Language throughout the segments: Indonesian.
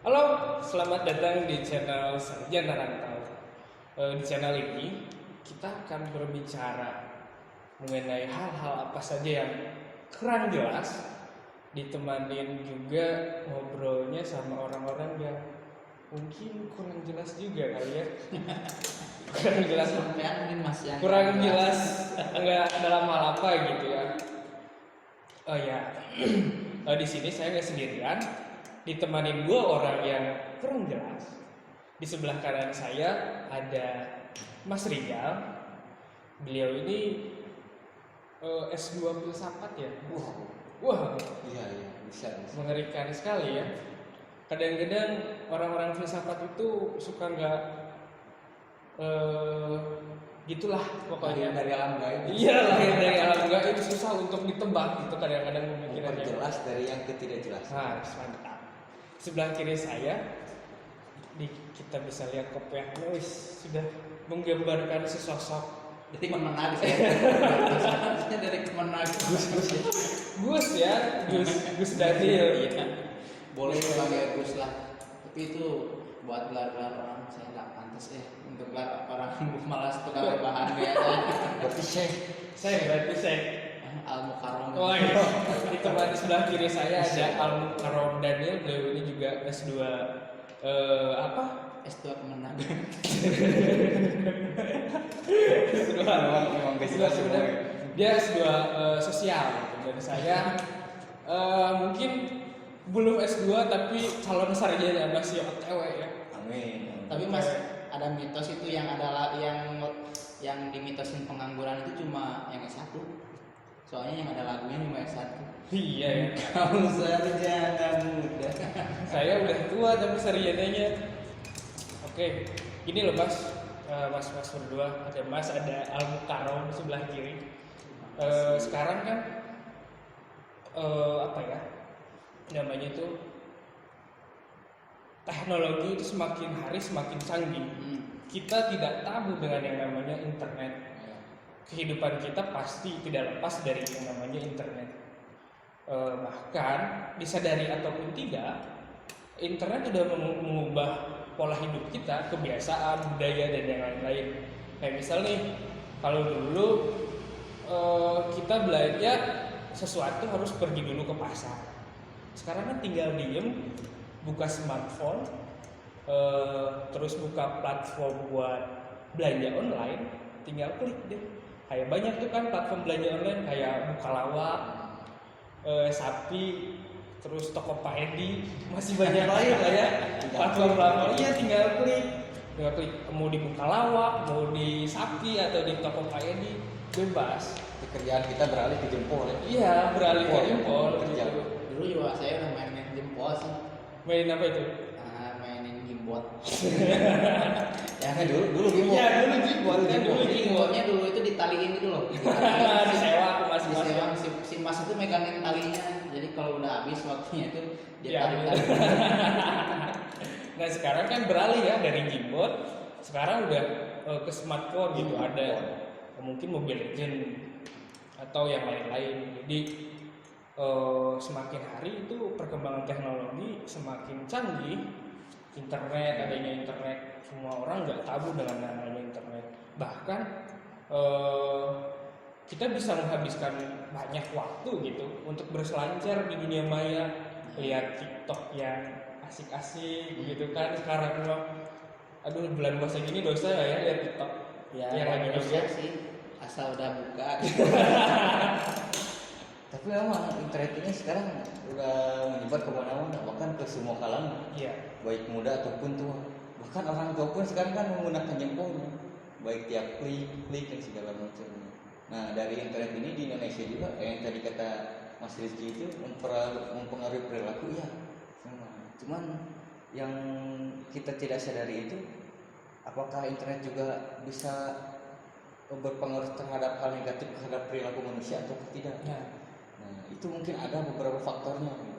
Halo, selamat datang di channel Sarjana Rantau. Di channel ini kita akan berbicara mengenai hal-hal apa saja yang kurang jelas, ditemanin juga ngobrolnya sama orang-orang yang mungkin kurang jelas juga kali ya. Kurang jelas, mungkin masih yang kurang jelas nggak dalam hal apa gitu ya. Oh ya, di sini saya nggak sendirian, ditemanin dua orang yang kurang jelas. Di sebelah kanan saya ada Mas Rizal. Beliau ini S2 filsafat ya. Wah, iya bisa. mengerikan sekali ya. Kadang-kadang orang-orang filsafat itu suka nggak gitulah pokoknya. Dari alam gaib. Iya, lahir dari alam gaib susah untuk ditebak gitu kadang-kadang pemikirannya. Jelas dari yang ketidakjelasan. Mantap. Sebelah kiri saya kita bisa lihat kopiahnya sudah menggambarkan sesosok. Jadi menarik ya. Maksudnya dari menarik Gus ya, Gus Daniel. Iya. Boleh sebagai Gus lah. Tapi itu buat gelar-gelar orang saya nggak pantas untuk gelar orang malas pegawai bahan biasa. Berarti saya Al-Mukarram. Oh iya. Di tempat di sebelah kiri saya ada Al-Mukarram Daniel. Beliau ini juga S2 apa? S2 kemenangan. Memang dia S2 sosial gitu. Dan saya mungkin belum S2 tapi calon sarjana masih OTW ya. Amin. Tapi Mas ada mitos itu yang yang dimitosin pengangguran itu cuma yang S1. Soalnya yang ada lagunya cuma S1. Iya ya. Kau sarjana muda. Saya udah tua tapi sarjananya. Oke, gini loh Mas berdua, ada Mas, ada Al-Mukarram sebelah kiri. Sekarang kan apa ya namanya itu, teknologi itu semakin hari semakin canggih. Kita tidak tabu dengan yang namanya internet. Kehidupan kita pasti tidak lepas dari yang namanya internet. Bahkan disadari ataupun tidak, internet sudah mengubah pola hidup kita, kebiasaan, budaya dan yang lain-lain. Kayak misal nih, kalau dulu kita belanja sesuatu harus pergi dulu ke pasar. Sekarang kan tinggal diem, buka smartphone, terus buka platform buat belanja online, tinggal klik deh. Kayak banyak tuh kan platform belanja online kayak Bukalapak, Shopee, terus Tokopedia, masih banyak lain lah ya. Platform iya tinggal klik mau di Bukalapak, mau di Shopee atau di Tokopedia, bebas. Pekerjaan kita beralih ke jempol ya. Iya, beralih ke jempol. Dulu juga saya udah main jempol sih. Main apa itu? Mainin gimbot. Ya kan dulu gimbot. Iya, dulu gimbot kan dulu gimbotnya dulu itu ditaliin gitu loh. Disewa aku Mas. Disewa si Mas itu megangin talinya. Jadi kalau udah habis waktunya itu dia tarik. Nah, sekarang kan beralih ya dari gimbot, sekarang udah ke smartphone gitu. Ada mungkin Mobile Legend atau yang lain-lain. Jadi semakin hari itu perkembangan teknologi semakin canggih. Internet, adanya internet, semua orang nggak tabu dengan namanya internet. Bahkan kita bisa menghabiskan banyak waktu gitu untuk berselancar di dunia maya, lihat TikTok yang asik-asik gitu kan. Sekarang aduh, bulan puasa gini dosa ya lihat TikTok ya, yang lagi dosa sih asal udah buka. Tapi memang internet ini sekarang udah menyebar kemana-mana, bahkan ke semua kalangan. Iya. Baik muda ataupun tua. Bahkan orang tua pun sekarang kan menggunakan jempolnya, baik tiap klik dan segala macam. Nah, dari internet ini di Indonesia juga yang tadi kata Mas Rizky itu mempengaruhi perilaku ya. Cuman yang kita tidak sadari itu, apakah internet juga bisa berpengaruh terhadap hal negatif terhadap perilaku manusia atau tidak? Nah, itu mungkin ada beberapa faktornya.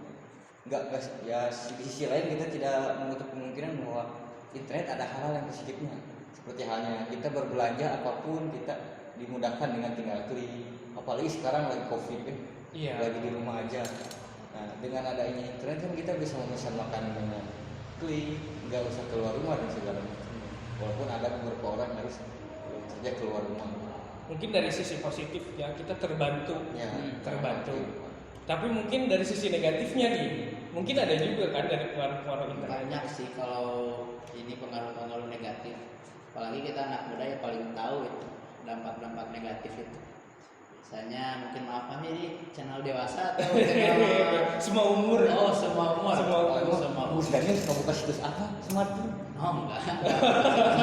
Enggak ya, di sisi lain kita tidak menutup kemungkinan bahwa internet ada hal-hal yang positifnya. Seperti halnya kita berbelanja apapun kita dimudahkan dengan tinggal klik. Apalagi sekarang lagi Covid kan. Iya. Lagi di rumah aja. Nah, dengan adanya internet kan kita bisa memesan makanan dengan klik, nggak usah keluar rumah dan segala macam. Walaupun ada beberapa orang harus kerja keluar rumah. Mungkin dari sisi positif ya kita terbantu, Ya, terbantu. Tapi mungkin dari sisi negatifnya nih, mungkin ada juga kan dari pengaruh-pengaruh internet. Banyak sih kalau ini pengaruh-pengaruh negatif. Apalagi kita anak muda ya paling tahu itu dampak-dampak negatif itu. Misalnya mungkin maaf ini channel dewasa atau channel Semua umur. oh semua umur. Semua umur. Semua umur. Sebenarnya suka buka situs apa? Smartphone? Oh enggak.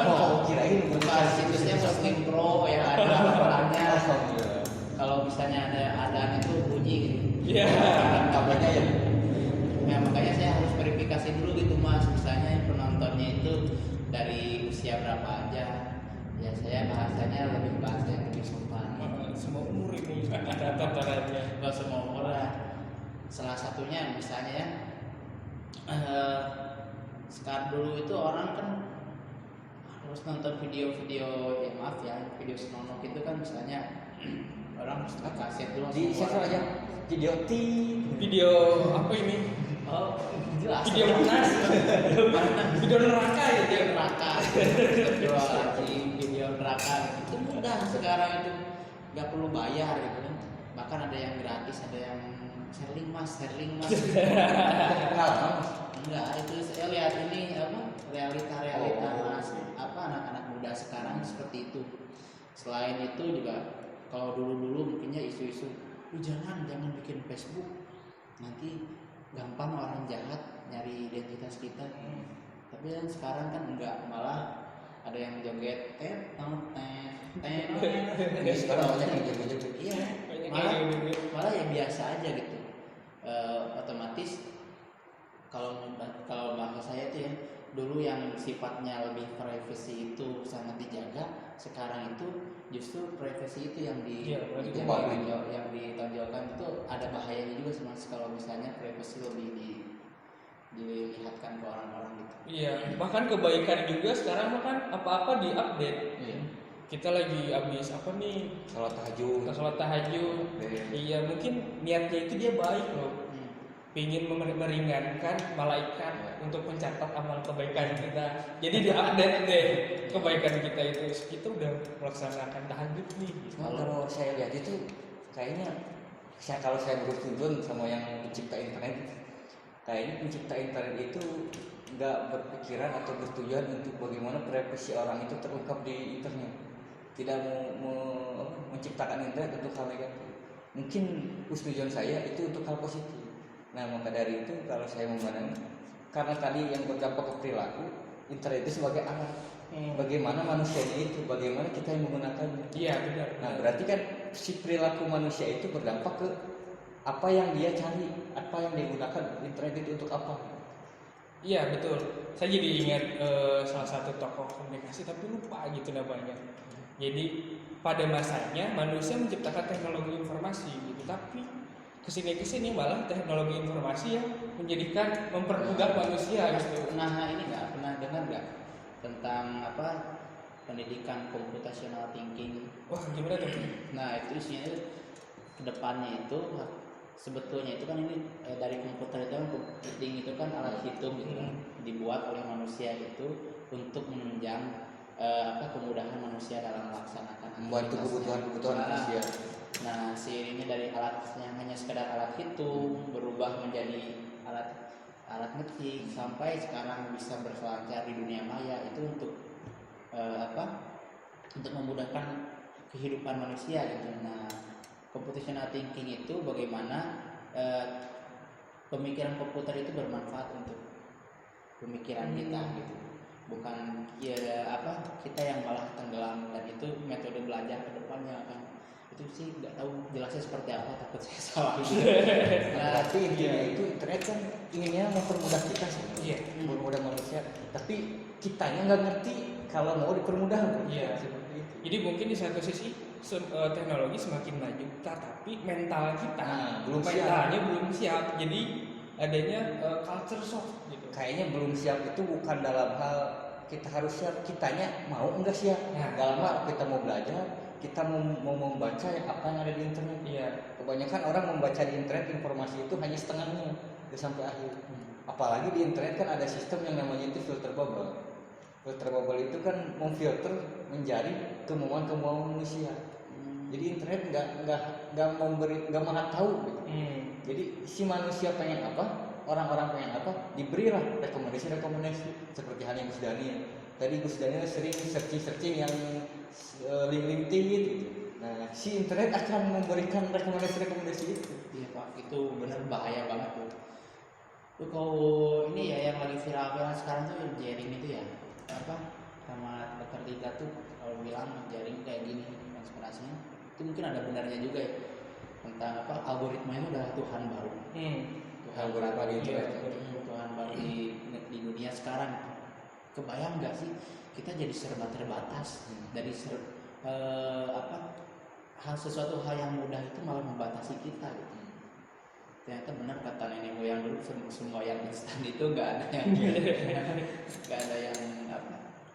Oh, kirain Buka situsnya Muslim Pro ya ada laporannya. Alhamdulillah. Kalau misalnya ada adaan itu bunyi gitu. Iya. Kabarnya ya. Ya makanya saya harus verifikasi dulu gitu Mas. Misalnya penontonnya itu dari usia berapa aja. Ya saya bahasanya lebih bahasa yang lebih sopan. Semua umur ini tatarannya. Gak semua umur lah. Salah satunya misalnya ya sekarang dulu itu orang kan harus nonton video-video ya maaf ya video senonok itu kan misalnya orang harus kaset dulu Di semua siapa orang. aja? Video T. Video apa ini? Oh jelas Video panas. Video neraka ya video dia. neraka video neraka itu mudah sekarang itu nggak perlu bayar gitu kan bahkan ada yang gratis ada yang sharing mas Pengalaman. enggak itu saya lihat ini apa realita mas apa anak-anak muda sekarang seperti itu selain itu juga kalau dulu mungkinnya isu-isu jangan bikin Facebook nanti gampang orang jahat nyari identitas kita tapi kan sekarang kan enggak malah ada yang joget Ya, sekarang banyak yang jago-jago. iya Banyak malah yang gitu. malah ya biasa aja gitu. Otomatis kalau bahasa saya itu ya dulu yang sifatnya lebih privacy itu sangat dijaga sekarang itu justru privacy itu yang yang ditonjolkan itu ada bahayanya juga sih mas kalau misalnya privacy lebih dilihatkan ke orang-orang gitu. Iya, bahkan kebaikan juga sekarang kan apa-apa di-update. Iya. Kita lagi habis apa nih? Sholat tahajud. Sholat tahajud. Iya, mungkin niatnya itu dia baik loh. Pingin meringankan malaikat untuk mencatat amal kebaikan kita. Jadi di-update deh kebaikan kita itu. Kita udah melaksanakan tahajud nih. Nah, kalau saya lihat itu kayaknya kalau saya bersetuju sama yang pencipta internet, kayaknya pencipta internet itu nggak berpikiran atau bertujuan untuk bagaimana privasi orang itu terungkap di internet. Tidak mau menciptakan internet untuk hal negatif. Mungkin tujuan saya itu untuk hal positif. Nah maka dari itu kalau saya memandang karena tadi yang berdampak ke perilaku internet itu sebagai alat. Bagaimana manusianya itu, bagaimana kita yang menggunakannya. Iya benar. Nah berarti kan si perilaku manusia itu berdampak ke apa yang dia cari, apa yang dia gunakan internet itu untuk apa. Iya betul. Saya jadi ingat salah satu tokoh komunikasi tapi lupa gitu namanya. Jadi pada masanya manusia menciptakan teknologi informasi gitu, tapi kesini malah teknologi informasi yang mempermudah manusia gitu. Nah ini pernah dengar nggak tentang apa pendidikan computational thinking? Wah gimana tuh? Nah itu isinya kedepannya itu sebetulnya itu kan ini dari komputer itu kan computing itu kan alat hitung gitu kan dibuat oleh manusia itu untuk menunjang kemudahan manusia dalam melaksanakan Membantu kebutuhan manusia. Nah seiringnya dari alat yang hanya sekedar alat hitung berubah menjadi alat ngetik sampai sekarang bisa berselancar di dunia maya itu untuk untuk memudahkan kehidupan manusia gitu. Nah computational thinking itu bagaimana pemikiran komputer itu bermanfaat untuk pemikiran kita gitu. Bukan kita yang malah tenggelam dan itu metode belajar ke depannya kan. Itu sih nggak tahu jelasnya seperti apa takut saya salah gitu. Nah, berarti intinya itu internet kan inginnya mempermudah kita sih. Iya. Mempermudah manusia. Tapi kitanya nggak ngerti kalau mau dipermudah. Iya. Seperti itu. Jadi mungkin di satu sisi teknologi semakin maju, tapi mental kita mentalnya belum siap. Jadi adanya culture shock gitu. Kayaknya belum siap itu bukan dalam hal kita harus siap, kitanya mau enggak siap. Nah, dalam hal kita mau belajar, kita mau membaca apa yang ada di internet. Iya. Kebanyakan orang membaca di internet informasi itu hanya setengahnya, sampai akhir. Apalagi di internet kan ada sistem yang namanya itu filter bubble. Filter bubble itu kan memfilter, menjaring kemauan manusia. Jadi internet nggak maha tahu gitu. Jadi si manusia pengen apa, orang-orang pengen apa, diberilah rekomendasi seperti halnya Gus Daniel. Tadi Gus Daniel sering searching yang link-link gitu. Nah, si internet akan memberikan rekomendasi itu. Iya Pak, itu benar bahaya banget tuh. Tuh kalau ini ya yang lagi viral sekarang tuh jaring itu ya, apa sama dokter Dika tuh kalau bilang jaring kayak gini konspirasinya, itu mungkin ada benarnya juga ya, tentang apa algoritma itu adalah Tuhan baru. Tuhan Algoritma di internet. Tuhan baru di dunia sekarang. Kebayang nggak sih kita jadi serba terbatas dari sesuatu hal yang mudah itu malah membatasi kita gitu. Ternyata benar kata nenek moyang dulu, semua yang instan itu nggak ada yang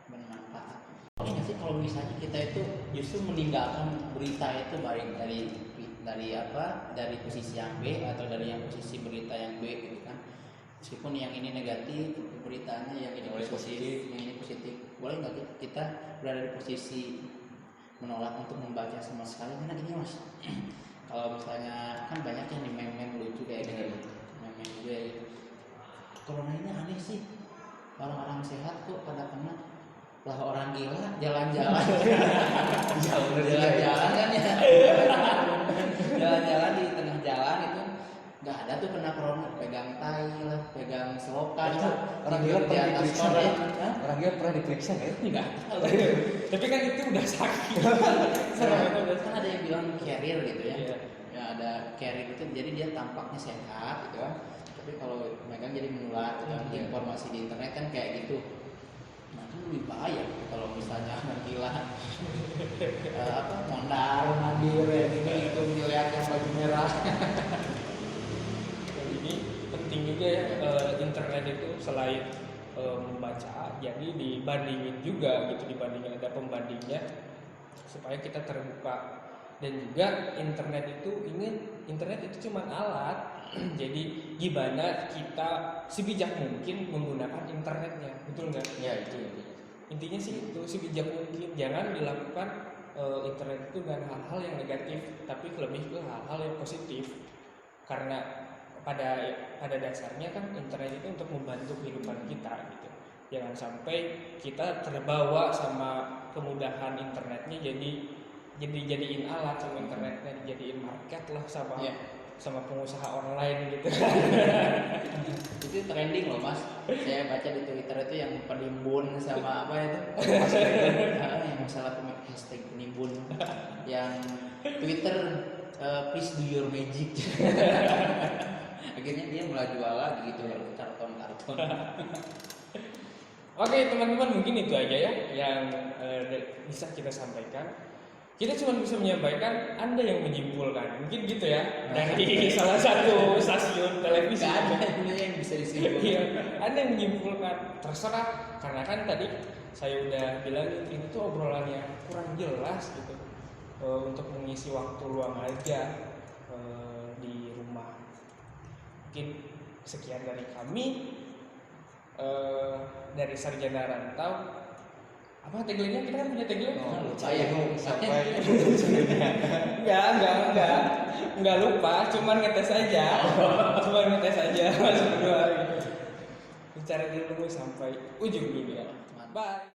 bermanfaat. Oke nggak sih kalau misalnya kita itu justru meninggalkan berita itu baik dari posisi yang B atau dari yang posisi berita yang B gitu kan, meskipun yang ini negatif beritanya, yang ini positif, yang ini positif, boleh nggak kita berada di posisi menolak untuk membaca sama sekali? Karena gini mas, kalau misalnya kan banyak yang di meme-meme lucu kayak gitu, meme juga ya gitu. Corona ini aneh sih, orang-orang sehat kok pada kena, lah orang gila jalan-jalan, jalan-jalan kan ya, jalan-jalan di tengah jalan itu nggak ada tuh kena corona, pegang tai lah, pegang selokan lah, Orang gila pernah diperiksa nggak ya? Orang gila pernah diperiksa nggak ya? nggak tahu. Tapi kan itu udah sakit. Kan ada yang bilang carrier gitu ya. Iya. Ya ada carrier itu, jadi dia tampaknya sehat gitu kan. Tapi kalau megang jadi menular gitu kan. Informasi di internet kan kayak gitu. Nah itu lebih bahaya kalau misalnya gila mondar mandir ini itu melihat yang baju merah. Ini penting juga ya, internet itu selain membaca, jadi dibandingin juga gitu, dibandingin ada pembandingnya supaya kita terbuka. Dan juga internet itu cuma alat. Jadi gimana kita sebijak mungkin menggunakan internetnya, betul nggak? Ya itu. Intinya sih itu sebijak mungkin, jangan dilakukan internet itu dengan hal-hal yang negatif, tapi lebih ke hal-hal yang positif. Karena pada dasarnya kan internet itu untuk membantu kehidupan kita gitu. Jangan sampai kita terbawa sama kemudahan internetnya, jadiin alat sama internetnya, dijadiin market lah sama pengusaha online gitu. Itu trending loh mas, saya baca di Twitter itu yang penimbun sama apa itu yang masalah hashtag penimbun, yang Twitter please do your magic. Akhirnya dia mulai jual lagi gitu karton-karton. Oke teman-teman, mungkin itu aja ya yang bisa kita sampaikan. Kita cuma bisa menyampaikan, Anda yang menyimpulkan, mungkin gitu ya, dari salah satu stasiun televisi. Gak ada yang bisa disimpulkan. Iya, Anda yang menyimpulkan, terserah. Karena kan tadi saya udah bilang ini tuh obrolan yang kurang jelas gitu, untuk mengisi waktu luang aja di rumah. Mungkin sekian dari kami, dari Sarjana Rantau. Apa tagline-nya? Kita kan punya tagline. Saya sampai Enggak lupa, cuman ngetes aja. Masuk kedua gitu. Bicara dulu sampai ujung dunia. Bye.